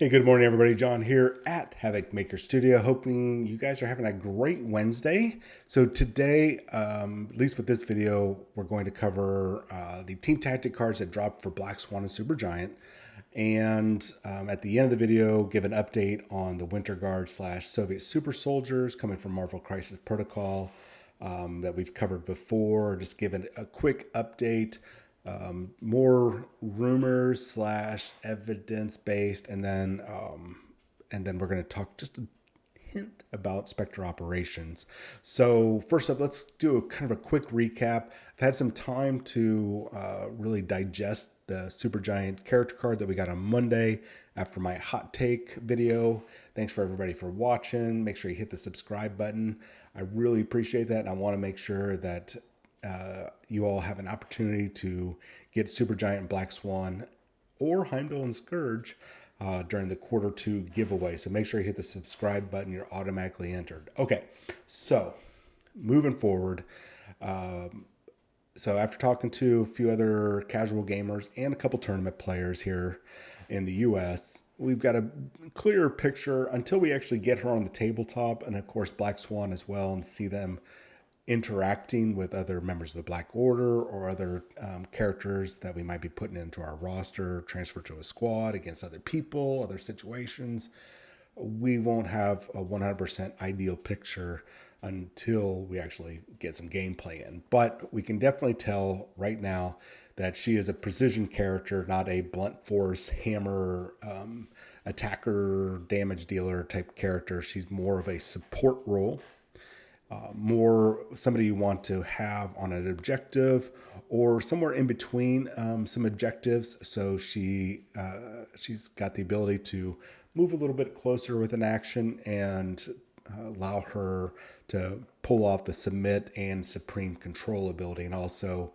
Hey, good morning, everybody. John here at Havoc Maker Studio. Hoping you guys are having a great Wednesday. So today, at least with this video, we're going to cover the team tactic cards that dropped for Black Swan and Supergiant. And at the end of the video, give an update on the Winter Guard / Soviet Super Soldiers coming from Marvel Crisis Protocol that we've covered before. Just give it a quick update. More rumors / evidence based, and then we're going to talk just a hint about Spectre operations. So first up, let's do a kind of a quick recap. I've had some time to really digest the Supergiant character card that we got on Monday after my hot take video. Thanks for everybody for watching. Make sure you hit the subscribe button. I really appreciate that. And I want to make sure that you all have an opportunity to get Supergiant and Black Swan or Heimdall and Scourge during the Q2 giveaway. So make sure you hit the subscribe button. You're automatically entered. Okay, so moving forward. So after talking to a few other casual gamers and a couple tournament players here in the US, we've got a clearer picture until we actually get her on the tabletop, and of course Black Swan as well, and see them interacting with other members of the Black Order or other characters that we might be putting into our roster, transfer to a squad against other people, other situations. We won't have a 100% ideal picture until we actually get some gameplay in. But we can definitely tell right now that she is a precision character, not a blunt force hammer attacker, damage dealer type character. She's more of a support role. More somebody you want to have on an objective or somewhere in between some objectives. So she's got the ability to move a little bit closer with an action and allow her to pull off the submit and supreme control ability, and also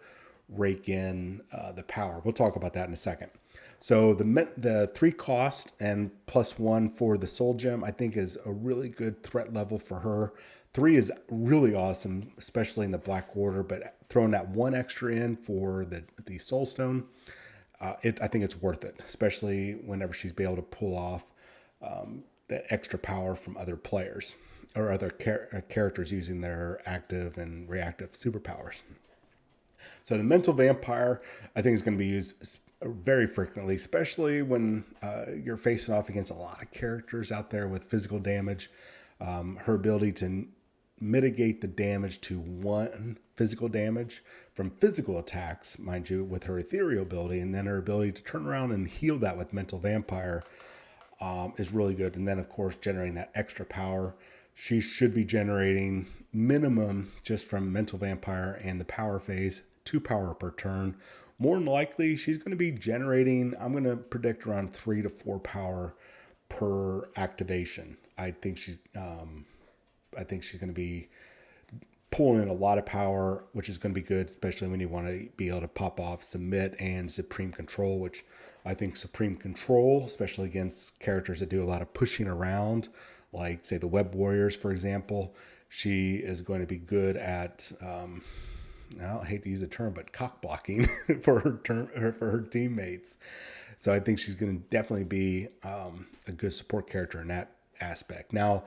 rake in the power. We'll talk about that in a second. So the 3 cost and +1 for the soul gem, I think, is a really good threat level for her. 3 is really awesome, especially in the Black Order, but throwing that 1 extra in for the Soul Stone, I think it's worth it, especially whenever she's be able to pull off that extra power from other players or other characters using their active and reactive superpowers. So the Mental Vampire, I think, is going to be used very frequently, especially when you're facing off against a lot of characters out there with physical damage. Her ability to mitigate the damage to 1 physical damage from physical attacks, mind you, with her ethereal ability, and then her ability to turn around and heal that with Mental Vampire is really good. And then, of course, generating that extra power. She should be generating minimum, just from Mental Vampire and the power phase, 2 power per turn. More than likely, she's going to be generating, I'm going to predict, around 3 to 4 power per activation. I think she's going to be pulling in a lot of power, which is going to be good, especially when you want to be able to pop off submit and supreme control, which I think supreme control, especially against characters that do a lot of pushing around, like, say, the Web Warriors, for example, she is going to be good at, I hate to use the term, but cock blocking for her teammates. So I think she's going to definitely be a good support character in that aspect. Now,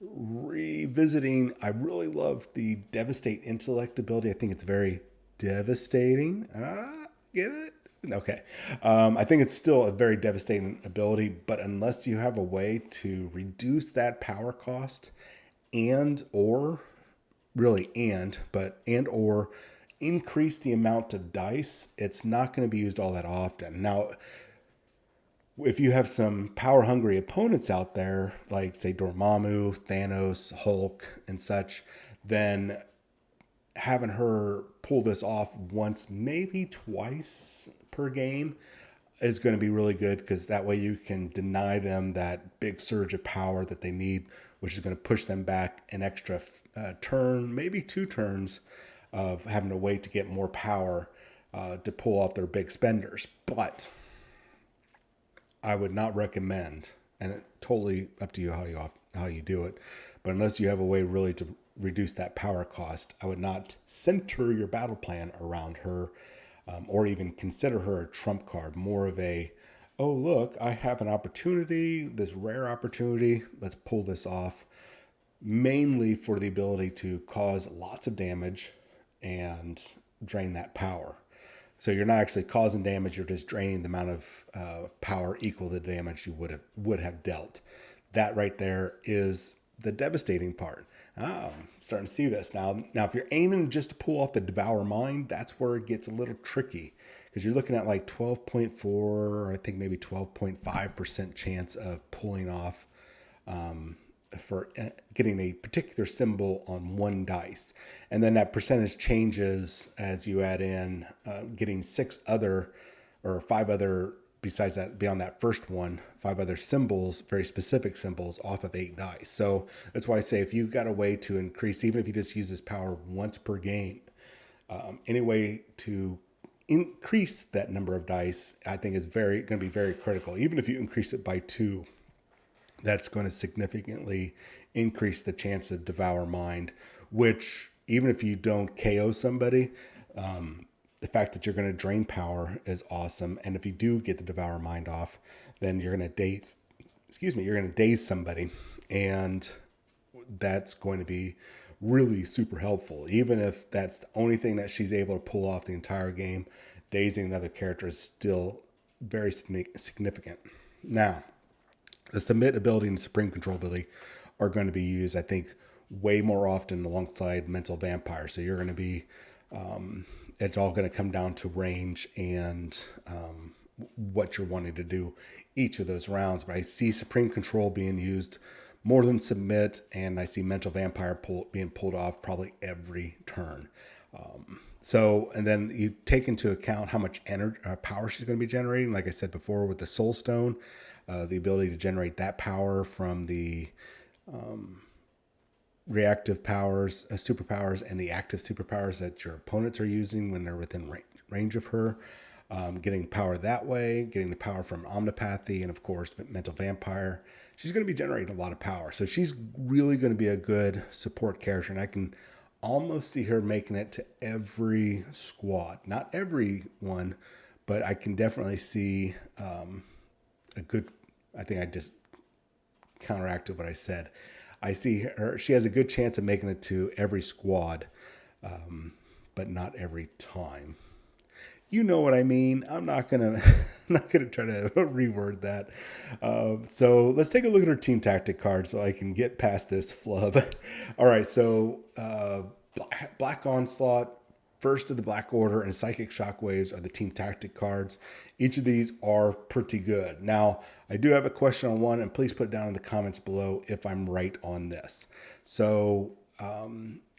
revisiting, I really love the Devastate Intellect ability. I think it's very devastating. Get it? Okay. I think it's still a very devastating ability, but unless you have a way to reduce that power cost and or increase the amount of dice, it's not going to be used all that often. Now, if you have some power hungry opponents out there, like, say, Dormammu, Thanos, Hulk, and such, then having her pull this off once, maybe twice per game, is going to be really good, because that way you can deny them that big surge of power that they need, which is going to push them back an extra turn, maybe 2 turns of having to wait to get more power to pull off their big spenders. But I would not recommend, and it's totally up to you how you do it, but unless you have a way really to reduce that power cost, I would not center your battle plan around her, or even consider her a trump card. More of a Oh, look, I have an opportunity, this rare opportunity. Let's pull this off. Mainly for the ability to cause lots of damage and drain that power. So you're not actually causing damage; you're just draining the amount of power equal to the damage you would have dealt. That right there is the devastating part. Oh, I'm starting to see this now. Now, if you're aiming just to pull off the Devour Mind, that's where it gets a little tricky because you're looking at like 12.4, I think maybe 12.5% chance of pulling off for getting a particular symbol on one dice. And then that percentage changes as you add in getting six other or five other, besides that, beyond that first one, five other symbols, very specific symbols off of 8 dice. So that's why I say if you've got a way to increase, even if you just use this power once per game, any way to increase that number of dice, I think is going to be very critical. Even if you increase it by 2, that's going to significantly increase the chance of Devour Mind, which, even if you don't KO somebody, the fact that you're going to drain power is awesome. And if you do get the Devour Mind off, then you're going to you're going to daze somebody. And that's going to be really super helpful. Even if that's the only thing that she's able to pull off the entire game, dazing another character is still very significant. Now, the submit ability and supreme control ability are going to be used, I think, way more often alongside mental vampire. So you're going to be, it's all going to come down to range and what you're wanting to do each of those rounds. But I see supreme control being used more than submit, and I see mental vampire being pulled off probably every turn. So, and then you take into account how much energy, power she's going to be generating. Like I said before, with the Soul Stone, the ability to generate that power from the reactive powers, superpowers, and the active superpowers that your opponents are using when they're within range of her. Getting power that way, getting the power from Omnipathy, and of course, Mental Vampire. She's going to be generating a lot of power. So she's really going to be a good support character, and I can almost see her making it to every squad. Not every one, but I can definitely see a good. I think I just counteracted what I said. I see her. She has a good chance of making it to every squad, but not every time. You know what I mean. I'm not gonna I'm not gonna try to reword that. So let's take a look at her team tactic card so I can get past this flub. All right, so Black Onslaught, First of the Black Order, and Psychic Shockwaves are the team tactic cards. Each of these are pretty good. Now, I do have a question on one, and please put it down in the comments below if I'm right on this. So,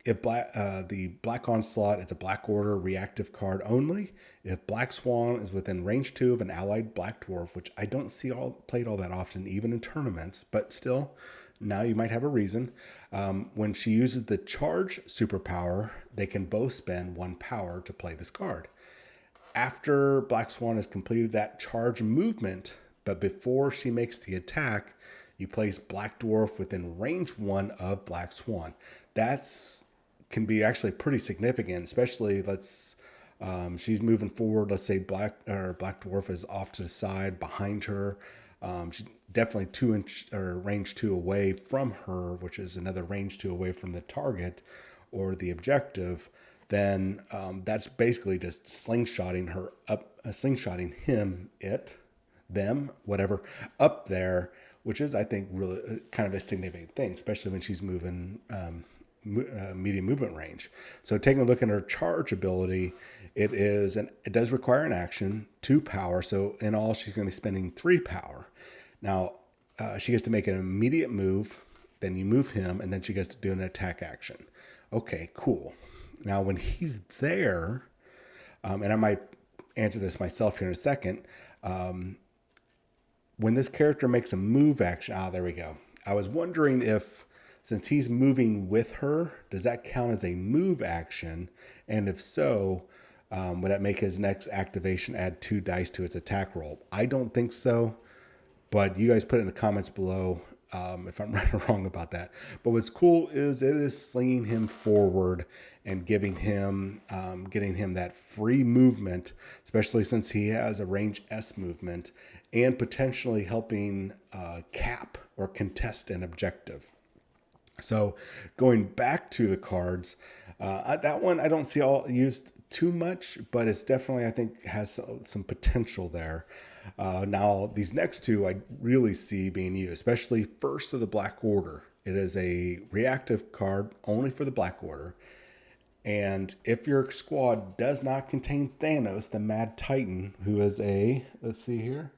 if the Black Onslaught, it's a Black Order reactive card only. If Black Swan is within range 2 of an allied Black Dwarf, which I don't see played all that often, even in tournaments, but still, now you might have a reason. When she uses the charge superpower, they can both spend 1 power to play this card. After Black Swan has completed that charge movement, but before she makes the attack, you place Black Dwarf within range 1 of Black Swan. That's can be actually pretty significant, especially she's moving forward. Let's say Black Dwarf is off to the side behind her. She's definitely 2 inch or range 2 away from her, which is another range 2 away from the target or the objective. Then that's basically just slingshotting her up, slingshotting him, them, whatever, up there, which is, I think, really kind of a significant thing, especially when she's moving medium movement range. So taking a look at her charge ability, it does require an action, 2 power. So in all, she's going to be spending 3 power. Now, she gets to make an immediate move, then you move him, and then she gets to do an attack action. Okay, cool. Now, when he's there, and I might answer this myself here in a second, when this character makes a move action, there we go. I was wondering if, since he's moving with her, does that count as a move action? And if so, would that make his next activation add 2 dice to its attack roll? I don't think so, but you guys put it in the comments below. if I'm right or wrong about that. But what's cool is it is slinging him forward and giving him, getting him that free movement, especially since he has a range S movement, and potentially helping cap or contest an objective. So going back to the cards, that one I don't see all used too much, but it's definitely, I think, has some potential there. Now, these next two I really see being used, especially first of the Black Order. It is a reactive card only for the Black Order. And if your squad does not contain Thanos, the Mad Titan, who is a, let's see here,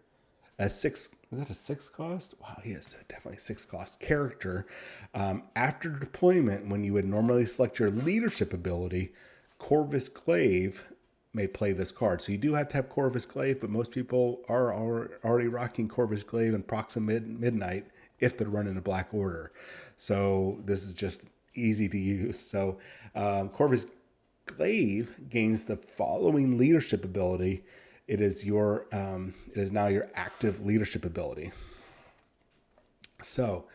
a six, is that a six cost? Wow, he is definitely a six cost character. After deployment, when you would normally select your leadership ability, Corvus Glaive may play this card. So you do have to have Corvus Glaive, but most people are already rocking Corvus Glaive and Proxima Midnight if they're running a Black Order. So this is just easy to use. So Corvus Glaive gains the following leadership ability. It is now your active leadership ability. So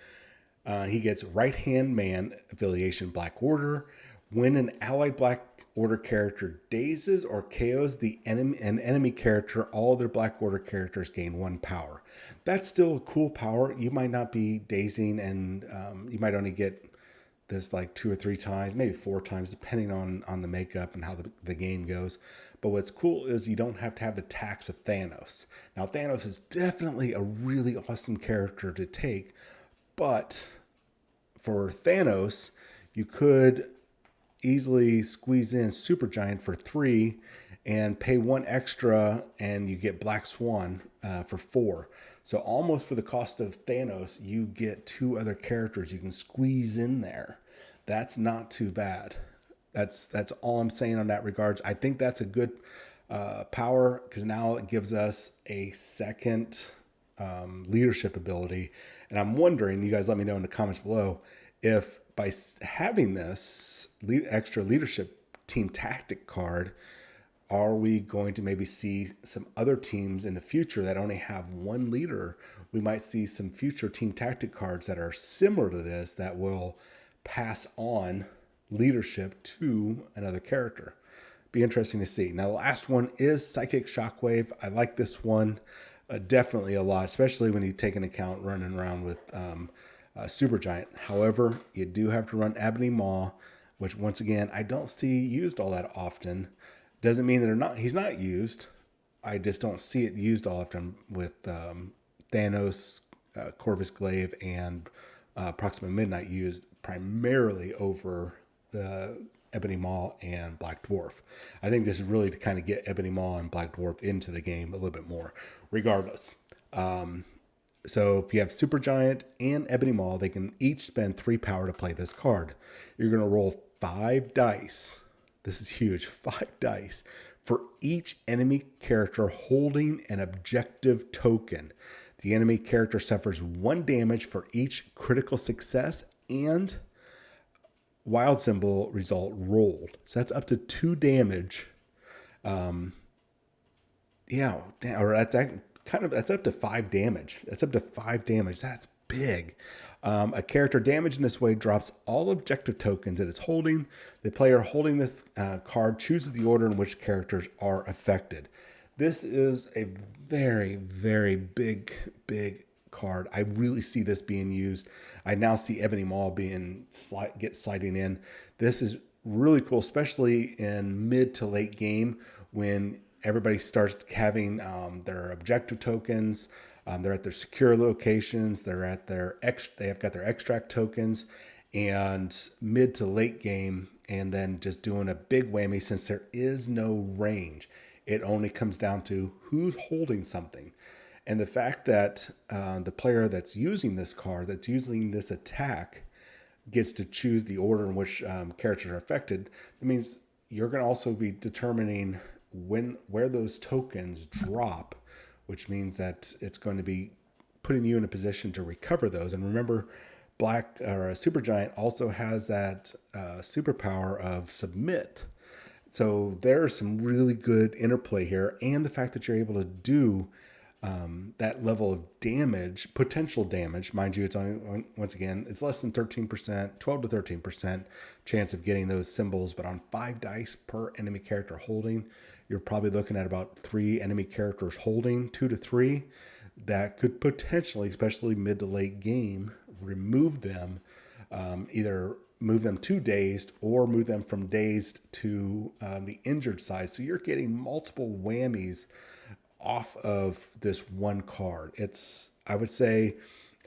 he gets right hand man affiliation Black Order. When an allied Black Order character dazes or KOs an enemy character, all their Black Order characters gain 1 power. That's still a cool power. You might not be dazing, and you might only get this like 2 or 3 times, maybe 4 times, depending on the makeup and how the game goes. But what's cool is you don't have to have the tax of Thanos. Now, Thanos is definitely a really awesome character to take, but for Thanos, you could easily squeeze in Supergiant for 3 and pay 1 extra, and you get Black Swan for 4. So almost for the cost of Thanos, you get 2 other characters you can squeeze in there. That's not too bad. That's all I'm saying on that regards. I think that's a good power, because now it gives us a second leadership ability. And I'm wondering, you guys let me know in the comments below, if by having this extra leadership team tactic card, are we going to maybe see some other teams in the future that only have 1 leader? We might see some future team tactic cards that are similar to this that will pass on leadership to another character. Be interesting to see. Now, the last one is Psychic Shockwave. I like this one definitely a lot, especially when you take into account running around with Supergiant. However, you do have to run Ebony Maw, which once again I don't see used all that often. Doesn't mean that he's not used. I just don't see it used all often with Thanos, Corvus Glaive, and Proxima Midnight used primarily over the Ebony Maw and Black Dwarf. I think this is really to kind of get Ebony Maw and Black Dwarf into the game a little bit more. Regardless, so if you have Supergiant and Ebony Maw, they can each spend 3 power to play this card. You're going to roll 5 dice. This is huge. 5 dice for each enemy character holding an objective token. The enemy character suffers 1 damage for each critical success and wild symbol result rolled. So that's up to 2 damage. Or that's up to 5 damage. That's up to 5 damage. That's big. A character damaged in this way drops all objective tokens it is holding. The player holding this card chooses the order in which characters are affected. This is a very, very big card. I really see this being used. I now see Ebony Maw sliding in. This is really cool, especially in mid to late game when everybody starts having their objective tokens. They're at their secure locations. They have got their extract tokens, and mid to late game, and then just doing a big whammy since there is no range. It only comes down to who's holding something. And the fact that the player that's using this card, that's using this attack, gets to choose the order in which characters are affected, that means you're going to also be determining where those tokens drop, which means that it's going to be putting you in a position to recover those. And remember, Supergiant also has that superpower of submit. So there's some really good interplay here, and the fact that you're able to do that level of damage, potential damage, mind you, it's only, once again, it's less than 13%, 12 to 13% chance of getting those symbols, but on 5 dice per enemy character holding, you're probably looking at about 3 enemy characters holding, 2 to 3, that could potentially, especially mid to late game, remove them, either move them to dazed or move them from dazed to the injured side. So you're getting multiple whammies off of this one card. I would say,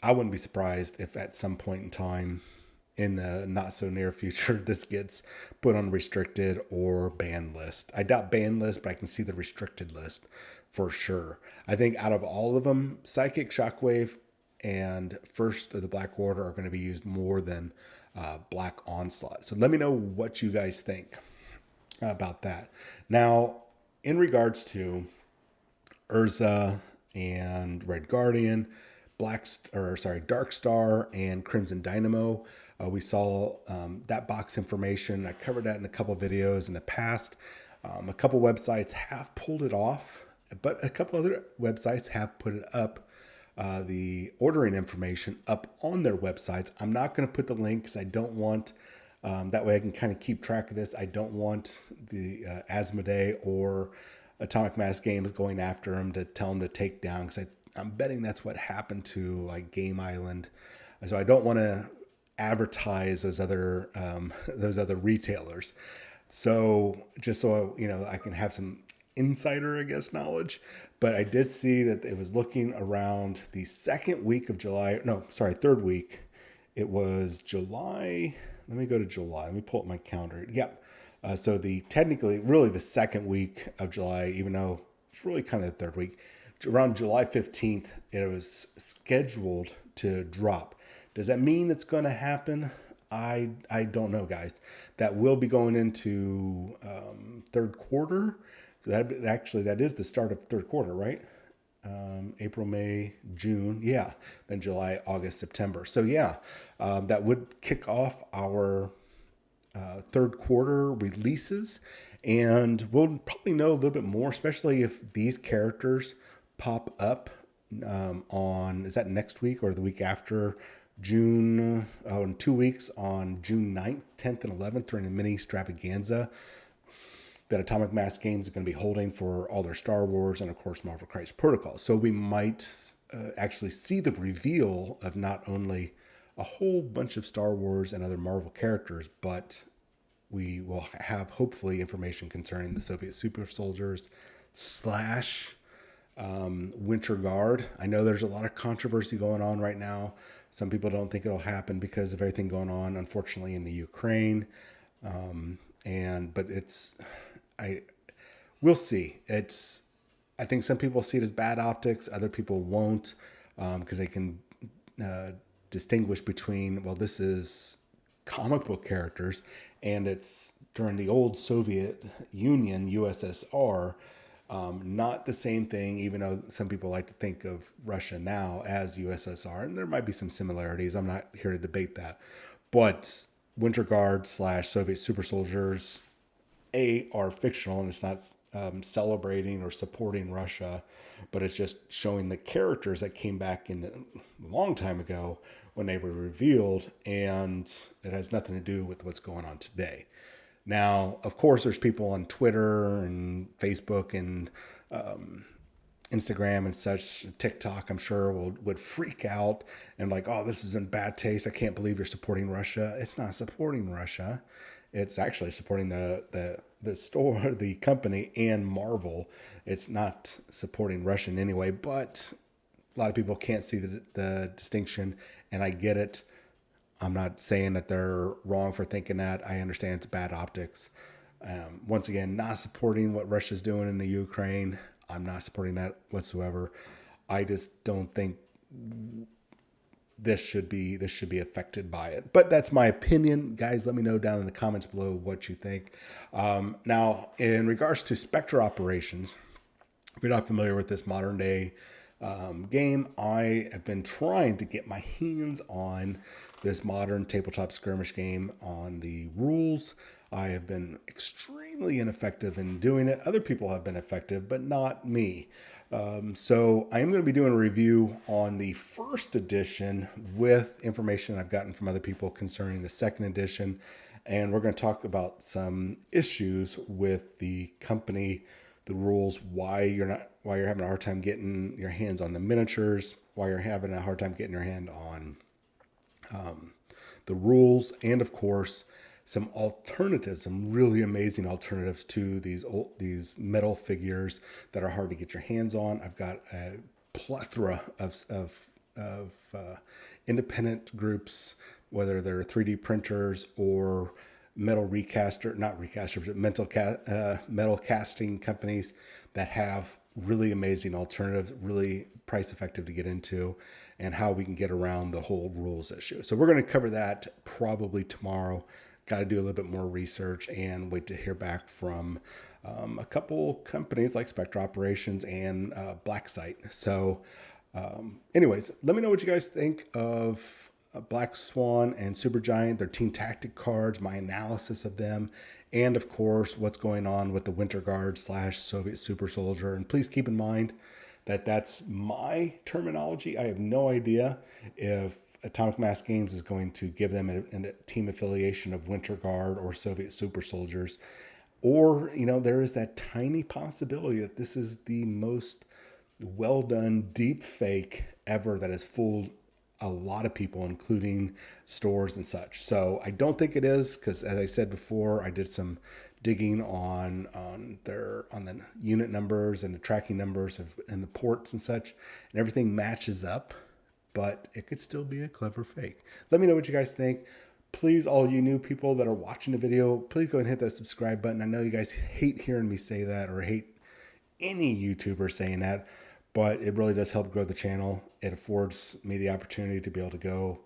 I wouldn't be surprised if at some point in time in the not so near future, this gets put on restricted or banned list. I doubt banned list, but I can see the restricted list for sure. I think out of all of them, Psychic, Shockwave, and First of the Black Order are going to be used more than Black Onslaught. So let me know what you guys think about that. Now, in regards to Urza and Red Guardian, Dark Star and Crimson Dynamo. We saw that box information. I covered that in a couple of videos in the past. A couple websites have pulled it off, but a couple other websites have put it up, the ordering information up on their websites. I'm not going to put the link because I don't want, that way I can kind of keep track of this. I don't want the Asmodee or Atomic Mass Games going after him to tell him to take down, because I'm betting that's what happened to like Game Island. So I don't want to advertise those other retailers. So just so I can have some insider, I guess, knowledge. But I did see that it was looking around the second week of July. No, sorry, third week. It was July. Let me go to July. Let me pull up my calendar. Yep. So technically, really the second week of July, even though it's really kind of the third week, around July 15th, it was scheduled to drop. Does that mean it's going to happen? I don't know, guys. That will be going into third quarter. That is the start of third quarter, right? April, May, June. Yeah. Then July, August, September. So yeah, that would kick off our third quarter releases, and we'll probably know a little bit more, especially if these characters pop up on, is that next week or the week after? June, in 2 weeks, on June 9th, 10th, and 11th, during the mini extravaganza that Atomic Mass Games is going to be holding for all their Star Wars and, of course, Marvel Crisis Protocol. So we might actually see the reveal of not only a whole bunch of Star Wars and other Marvel characters, but we will have hopefully information concerning the Soviet super soldiers slash Winter Guard. I know there's a lot of controversy going on right now. Some people don't think it'll happen because of everything going on, unfortunately, in the Ukraine. But we'll see. I think some people see it as bad optics. Other people won't, because they can distinguish between, well, this is comic book characters and it's during the old Soviet Union, USSR. Not the same thing, even though some people like to think of Russia now as USSR, and there might be some similarities. I'm not here to debate that. But Winter Guard slash Soviet super soldiers, are fictional, and it's not celebrating or supporting Russia, but it's just showing the characters that came back in a long time ago when they were revealed, and it has nothing to do with what's going on today. Now, of course, there's people on Twitter and Facebook and Instagram and such, TikTok, I'm sure, would freak out and like, oh, this is in bad taste. I can't believe you're supporting Russia. It's not supporting Russia. It's actually supporting the store, the company, and Marvel. It's not supporting Russia in any way, but a lot of people can't see the distinction, and I get it. I'm not saying that they're wrong for thinking that. I understand it's bad optics. Once again, not supporting what Russia's doing in the Ukraine. I'm not supporting that whatsoever. I just don't think this should be affected by it. But that's my opinion. Guys, let me know down in the comments below what you think. Now, in regards to Spectre operations, if you're not familiar with this modern day game, I have been trying to get my hands on this modern tabletop skirmish game on the rules. I have been extremely ineffective in doing it. Other people have been effective, but not me. So I am going to be doing a review on the first edition with information I've gotten from other people concerning the second edition. And we're going to talk about some issues with the company, the rules, why you're having a hard time getting your hands on the miniatures, why you're having a hard time getting your hand on the rules, and of course, some alternatives, some really amazing alternatives to these metal figures that are hard to get your hands on. I've got a plethora of independent groups, whether they're 3D printers or not recasters, but metal casting companies that have really amazing alternatives, really price effective to get into, and how we can get around the whole rules issue. So we're going to cover that probably tomorrow. Got to do a little bit more research and wait to hear back from a couple companies like Spectre Operations and Black Site. So anyways, let me know what you guys think of Black Swan and Supergiant, their team tactic cards, my analysis of them, and of course, what's going on with the Winter Guard / Soviet Super Soldier. And please keep in mind that that's my terminology. I have no idea if Atomic Mass Games is going to give them a team affiliation of Winter Guard or Soviet Super Soldiers. Or, there is that tiny possibility that this is the most well done deep fake ever that has fooled a lot of people, including stores and such. So I don't think it is, because as I said before, I did some digging on the unit numbers and the tracking numbers and the ports and such, and everything matches up, but it could still be a clever fake. Let me know what you guys think. Please, all you new people that are watching the video, please go ahead and hit that subscribe button. I know you guys hate hearing me say that, or hate any YouTuber saying that, but it really does help grow the channel. It affords me the opportunity to be able to go.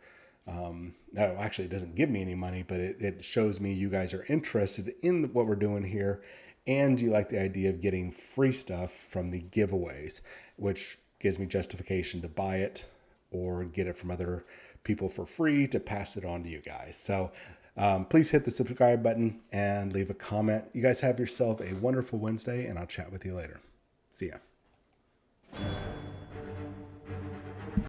No, actually, it doesn't give me any money, but it shows me you guys are interested in what we're doing here, and you like the idea of getting free stuff from the giveaways, which gives me justification to buy it or get it from other people for free to pass it on to you guys. So please hit the subscribe button and leave a comment. You guys have yourself a wonderful Wednesday, and I'll chat with you later. See ya.